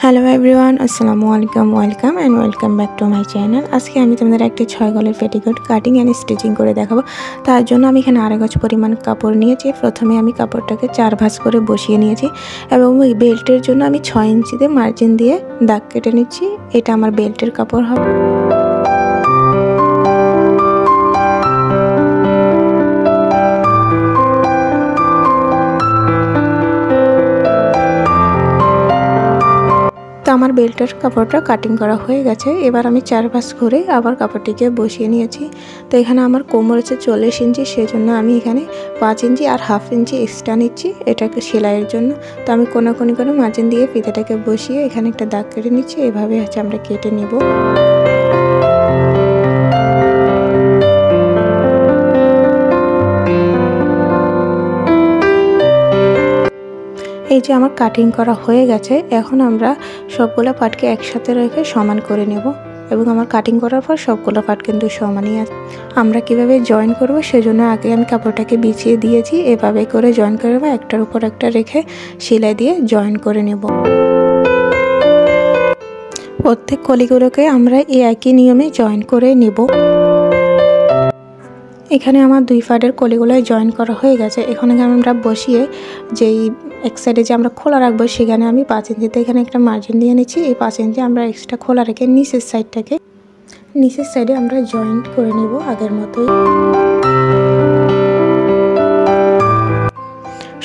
Hello everyone, আসসালামু আলাইকুম। Welcome and welcome back to my channel. আজকে আমি তোমাদের একটি 6 গলের পেটিকোট কাটিং অ্যান্ড স্টিচিং করে দেখাবো। তার জন্য আমি এখানে 2.5 গজ পরিমাণ কাপড় নিয়েছি। প্রথমে আমি কাপড়টাকে 4 ভাঁজ করে বসিয়ে নিয়েছি এবং ওই বেল্টের জন্য আমি 6 ইঞ্চিতে মার্জিন দিয়ে দাগ কেটে নিচ্ছি। এটা আমার বেল্টের কাপড় হবে। তো আমার বেল্টের কাপড়টা কাটিং করা হয়ে গেছে। এবার আমি 4 ভাঁজ করে আবার কাপড়টিকে বসিয়ে নিয়েছি। তো এখানে আমার কোমর হচ্ছে 40 ইঞ্চি, সেজন্য আমি এখানে 5 ইঞ্চি আর হাফ ইঞ্চি এক্সট্রা নিচ্ছি এটাকে সেলাইয়ের জন্য। তো আমি কোনাকুনি করে মার্জিন দিয়ে ফিতাটাকে বসিয়ে এখানে একটা দাগ কেটে নিচ্ছি। এভাবে হচ্ছে আমরা কেটে নেব। এই যে আমার কাটিং করা হয়ে গেছে। এখন আমরা সবগুলো পার্টকে একসাথে রেখে সমান করে নেব এবং আমার কাটিং করার পর সবগুলো পার্ট কিন্তু সমানই আছে। আমরা কিভাবে জয়েন করব সেজন্য আগে আমি কাপড়টাকে বিছিয়ে দিয়েছি। এভাবে করে জয়েন করে নেব, একটার উপর একটা রেখে সেলাই দিয়ে জয়েন করে নেব। প্রত্যেক কলিগুলোকে আমরা এই একই নিয়মে জয়েন করে নেব। এখানে আমার 2 পার্টের কলিগুলোয় জয়েন করা হয়ে গেছে। এখানে আমরা বসিয়ে যেই এক সাইডে যে আমরা খোলা রাখবো সেখানে আমি 5 ইঞ্চিতে এখানে একটা মার্জিন দিয়ে নিচ্ছি। এই 5 ইঞ্চি আমরা এক্সট্রা খোলা রেখে নিচের সাইডে আমরা জয়েন্ট করে নিব আগের মতোই।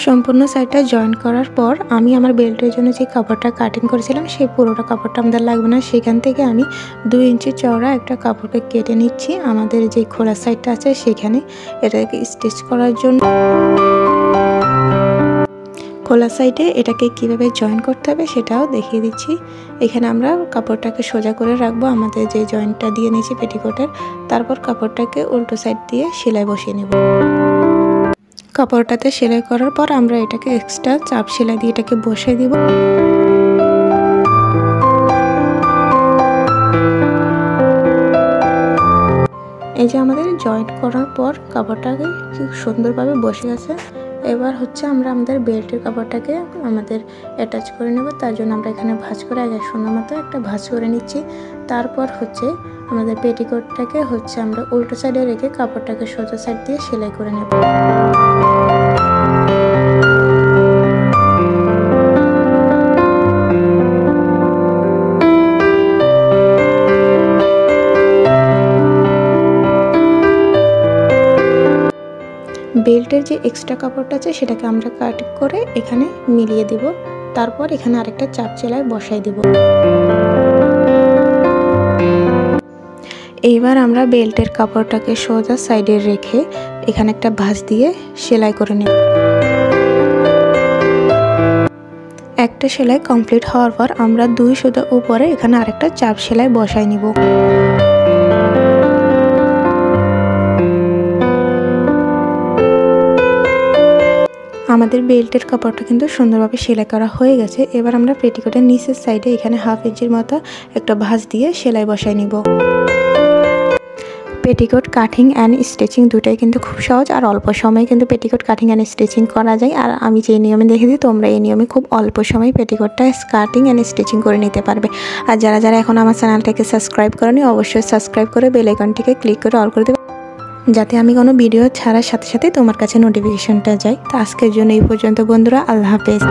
সম্পূর্ণ সাইডটা জয়েন করার পর আমি আমার বেল্টের জন্য যে কাপড়টা কাটিং করেছিলাম সেই পুরোটা কাপড়টা আমাদের লাগবে না। সেখান থেকে আমি 2 ইঞ্চি চওড়া একটা কাপড়কে কেটে নিচ্ছি আমাদের যে খোলা সাইডটা আছে সেখানে এটাকে স্টিচ করার জন্য। খোলা সাইডে এটাকে কিভাবে জয়েন করতে হবে সেটাও দেখিয়ে দিচ্ছি। এখানে আমরা কাপড়টাকে সোজা করে রাখবো আমাদের যে জয়েন্টটা দিয়ে নিয়েছি পেটিকোটের। তারপর কাপড়টাকে উল্টো সাইড দিয়ে সেলাই বসিয়ে নেব। কাপড়টাতে সেলাই করার পর আমরা এটাকে এক্সট্রা চাপ সেলাই দিয়ে এটাকে বসিয়ে দিব। এই যে আমাদের জয়েন্ট করার পর কাপড়টাকে খুব সুন্দরভাবে বসে গেছে। এবার হচ্ছে আমরা আমাদের বেল্টের কাপড়টাকে আমাদের অ্যাটাচ করে নেব। তার জন্য আমরা এখানে ভাঁজ করে আগে সুন্দর মতো একটা ভাঁজ করে নিচ্ছি। তারপর হচ্ছে আমাদের পেটিকোটটাকে হচ্ছে আমরা উল্টো সাইডে রেখে কাপড়টাকে সোজা সাইড দিয়ে সেলাই করে নেব। বেল্টের যে এক্সট্রা কাপড়টা আছে সেটাকে আমরা কাট করে এখানে মিলিয়ে দিব। তারপর এখানে আরেকটা চাপ সেলাই বসাই দিব। এইবার আমরা বেল্টের কাপড়টাকে সোজা সাইডে রেখে এখানে একটা ভাঁজ দিয়ে সেলাই করে নেব। একটা সেলাই কমপ্লিট হওয়ার পর আমরা 2 সুতা উপরে এখানে আরেকটা চাপ সেলাই বসাই নিব। আমাদের বেল্টের কাপড়টা কিন্তু সুন্দরভাবে সেলাই করা হয়ে গেছে। এবার আমরা পেটিকোটের নিচের সাইডে এখানে হাফ ইঞ্চির মতো একটা ভাঁজ দিয়ে সেলাই বসাই নিব। পেটিকোট কাটিং অ্যান্ড স্টিচিং দুটাই কিন্তু খুব সহজ আর অল্প সময়ে কিন্তু পেটিকোট কাটিং অ্যান্ড স্টিচিং করা যায়। আর আমি যে নিয়মে দেখে দিই তোমরা এই নিয়মে খুব অল্প সময়ে পেটিকোটটা কাটিং অ্যান্ড স্টিচিং করে নিতে পারবে। আর যারা এখন আমার চ্যানেলটাকে সাবস্ক্রাইব করেনি অবশ্যই সাবস্ক্রাইব করে বেল আইকনটিকে ক্লিক করে অল করে দেবে, যাতে আমি কোনো ভিডিও ছাড়ার সাথে সাথে তোমার কাছে নোটিফিকেশনটা যায়। তো আজকের জন্য এই পর্যন্ত বন্ধুরা, আল্লাহ হাফেজ।